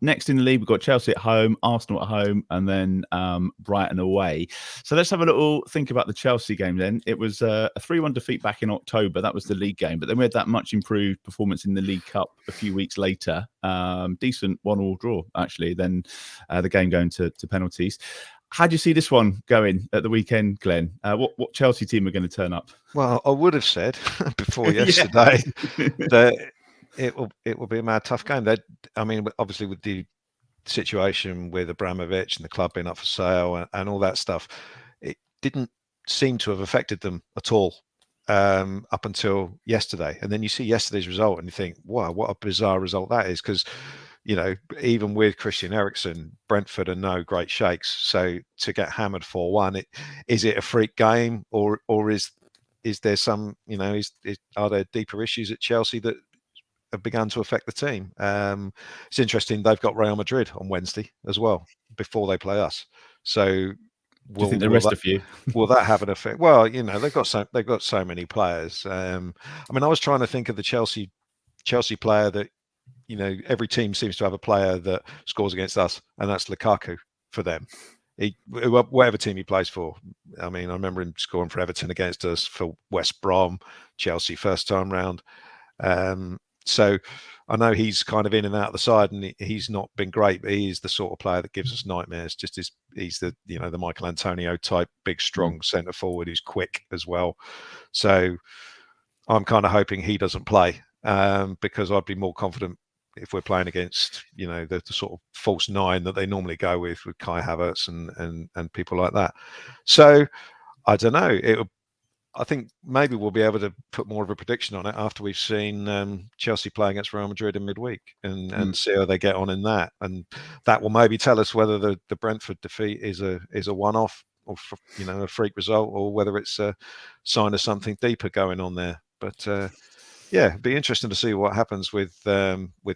next in the league, we've got Chelsea at home, Arsenal at home, and then Brighton away. So let's have a little think about the Chelsea game then. It was a 3-1 defeat back in October. That was the league game. But then we had that much improved performance in the League Cup a few weeks later. Decent 1-1 draw, actually. Then the game going to penalties. How do you see this one going at the weekend, Glenn? What Chelsea team are going to turn up? Well, I would have said before yesterday that it will be a mad tough game. I mean, obviously with the situation with Abramovich and the club being up for sale and all that stuff, it didn't seem to have affected them at all up until yesterday. And then you see yesterday's result and you think, wow, what a bizarre result that is, because even with Christian Eriksen, Brentford are no great shakes. So to get hammered 4-1, is it a freak game, or is there some, are there deeper issues at Chelsea that have begun to affect the team? It's interesting. They've got Real Madrid on Wednesday as well before they play us. So do you think the rest of you will that have an effect? Well, they've got so many players. I mean, I was trying to think of the Chelsea player that, every team seems to have a player that scores against us, and that's Lukaku for them. Whatever team he plays for. I mean, I remember him scoring for Everton against us, for West Brom, Chelsea first time round. So I know he's kind of in and out of the side, and he's not been great, but he is the sort of player that gives us nightmares. He's the the Michael Antonio type, big, strong centre forward who's quick as well. So I'm kind of hoping he doesn't play, because I'd be more confident if we're playing against, the sort of false nine that they normally go with Kai Havertz and people like that. So I don't know. I think maybe we'll be able to put more of a prediction on it after we've seen Chelsea play against Real Madrid in midweek and see how they get on in that. And that will maybe tell us whether the Brentford defeat is a one-off, or a freak result, or whether it's a sign of something deeper going on there. But yeah, it'd be interesting to see what happens with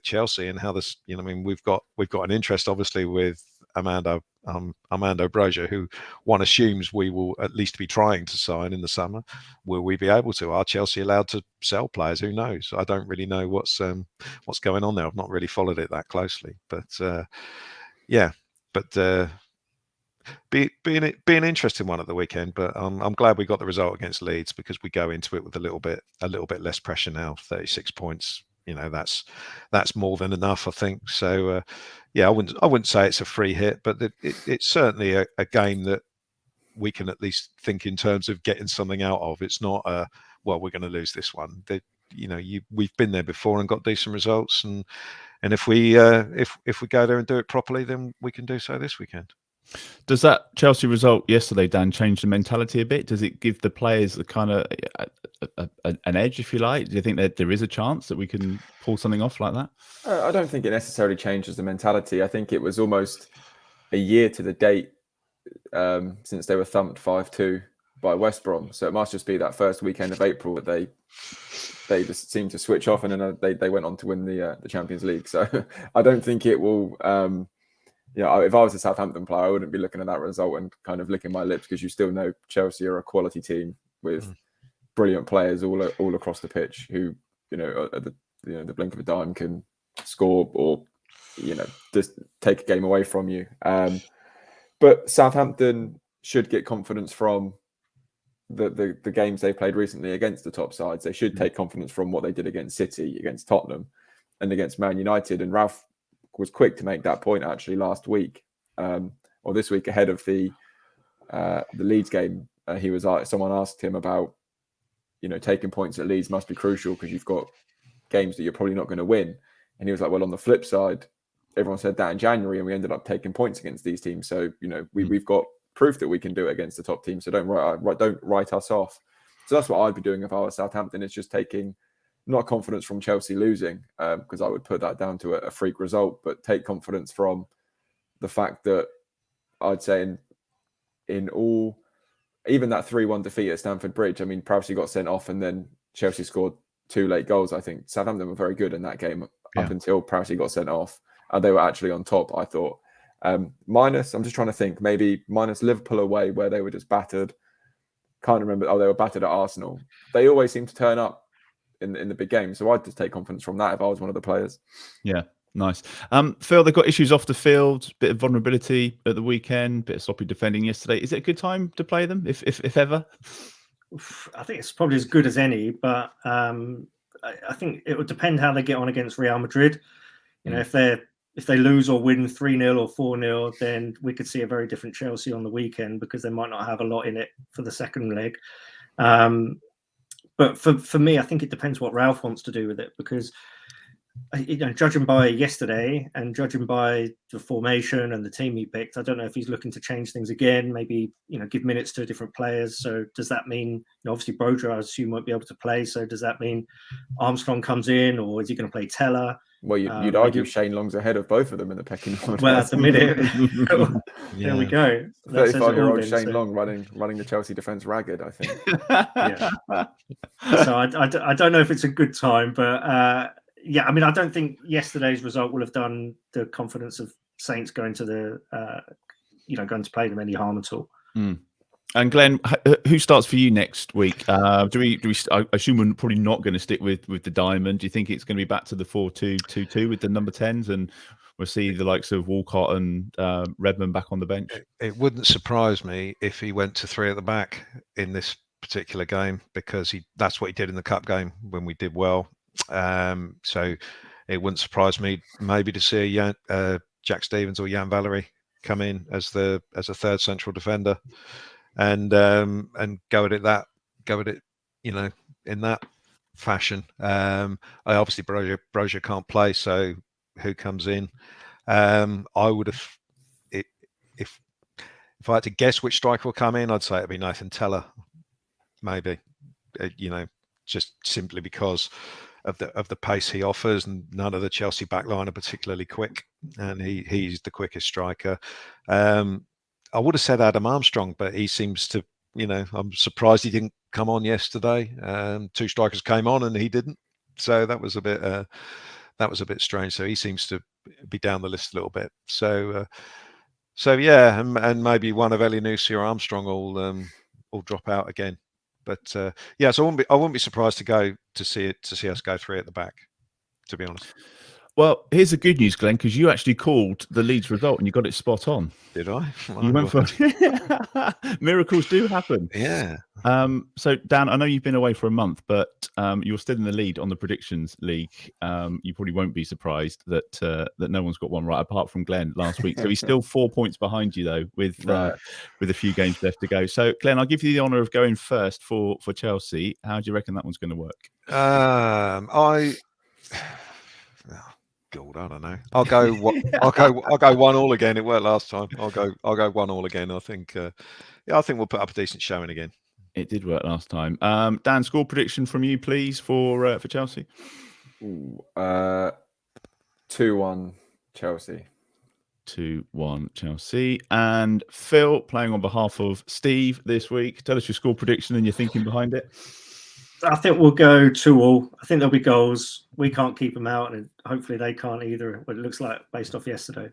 Chelsea and how this. I mean, we've got an interest obviously with Armando Broja, who one assumes we will at least be trying to sign in the summer. Will we be able to? Are Chelsea allowed to sell players? Who knows? I don't really know what's going on there. I've not really followed it that closely, but be an interesting one at the weekend. But I'm glad we got the result against Leeds, because we go into it with a little bit less pressure now. 36 points, that's more than enough, I think. So I wouldn't say it's a free hit, but it's certainly a game that we can at least think in terms of getting something out of. It's not we're going to lose this one. We've been there before and got decent results, and if we go there and do it properly, then we can do so this weekend. Does that Chelsea result yesterday, Dan, change the mentality a bit? Does it give the players a kind of an edge, if you like? Do you think that there is a chance that we can pull something off like that? I don't think it necessarily changes the mentality. I think it was almost a year to the date since they were thumped 5-2 by West Brom. So it must just be that first weekend of April that they just seemed to switch off, and then they went on to win the Champions League. So I don't think it will... if I was a Southampton player, I wouldn't be looking at that result and kind of licking my lips, because you still know Chelsea are a quality team with brilliant players all across the pitch who, at the blink of a dime can score or, just take a game away from you. But Southampton should get confidence from the games they played recently against the top sides. They should take confidence from what they did against City, against Tottenham, and against Man United. And Ralph was quick to make that point actually last week, or this week, ahead of the Leeds game. Someone asked him about, taking points at Leeds must be crucial because you've got games that you're probably not going to win. And he was like, well, on the flip side, everyone said that in January, and we ended up taking points against these teams. So, we've got proof that we can do it against the top team. So don't write us off. So that's what I'd be doing if I was Southampton. It's just taking not confidence from Chelsea losing, because I would put that down to a freak result, but take confidence from the fact that I'd say in all, even that 3-1 defeat at Stamford Bridge, I mean, Prowse got sent off and then Chelsea scored 2 late goals. I think Southampton were very good in that game up until Prowse got sent off. They were actually on top, I thought. Minus, I'm just trying to think, maybe minus Liverpool away, where they were just battered. Can't remember. Oh, they were battered at Arsenal. They always seem to turn up in the big game. So I'd just take confidence from that if I was one of the players. Yeah. Nice. Phil, they've got issues off the field, bit of vulnerability at the weekend, bit of sloppy defending yesterday. Is it a good time to play them, if ever? I think it's probably as good as any, but I think it would depend how they get on against Real Madrid. You know, if they lose or win 3-0 or 4-0, then we could see a very different Chelsea on the weekend because they might not have a lot in it for the second leg. But for me, I think it depends what Ralph wants to do with it, because judging by yesterday and judging by the formation and the team he picked, I don't know if he's looking to change things again, maybe, give minutes to different players. So does that mean, obviously Broja, I assume, won't be able to play. So does that mean Armstrong comes in, or is he going to play Teller? Well, you'd argue Shane Long's ahead of both of them in the pecking order. Well, at the minute, there we go. 35-year-old Shane Long running the Chelsea defence ragged, I think. So I don't know if it's a good time, but yeah, I mean, I don't think yesterday's result will have done the confidence of Saints going to going to play them any harm at all. And Glenn, who starts for you next week? Do we? I assume we're probably not going to stick with the diamond. Do you think it's going to be back to the 4-2-2-2 with the number 10s, and we'll see the likes of Walcott and Redmond back on the bench? It wouldn't surprise me if he went to 3 at the back in this particular game, because that's what he did in the cup game when we did well. So it wouldn't surprise me maybe to see Jack Stevens or Jan Valery come in as a third central defender, and go at it in that fashion. Obviously Broja can't play, so who comes in? I would have, if I had to guess which striker will come in, I'd say it'd be Nathan Teller, maybe. Just simply because of the pace he offers, and none of the Chelsea backline are particularly quick, and he's the quickest striker. I would have said Adam Armstrong, but he seems to, I'm surprised he didn't come on yesterday. 2 strikers came on and he didn't, so that was a bit strange. So he seems to be down the list a little bit. So yeah, and maybe one of Elyounoussi or Armstrong will drop out again. But yeah, so I wouldn't be surprised to see us go 3 at the back, to be honest. Well, here's the good news, Glenn, because you actually called the Leeds result and you got it spot on. Did I? You went for miracles do happen. Yeah. So Dan, I know you've been away for a month, but you're still in the lead on the predictions league. You probably won't be surprised that no one's got one right apart from Glenn last week. So he's still 4 points behind you though, with a few games left to go. So Glenn, I'll give you the honour of going first for Chelsea. How do you reckon that one's going to work? God, I don't know. I'll go 1-1 again. It worked last time. I'll go 1-1 again. I think we'll put up a decent showing again. It did work last time. Dan, score prediction from you, please, for Chelsea. 2-1 Chelsea. 2-1 Chelsea. And Phil, playing on behalf of Steve this week, tell us your score prediction and your thinking behind it. I think we'll go 2-2. I think there'll be goals. We can't keep them out, and hopefully they can't either. But it looks like based off yesterday.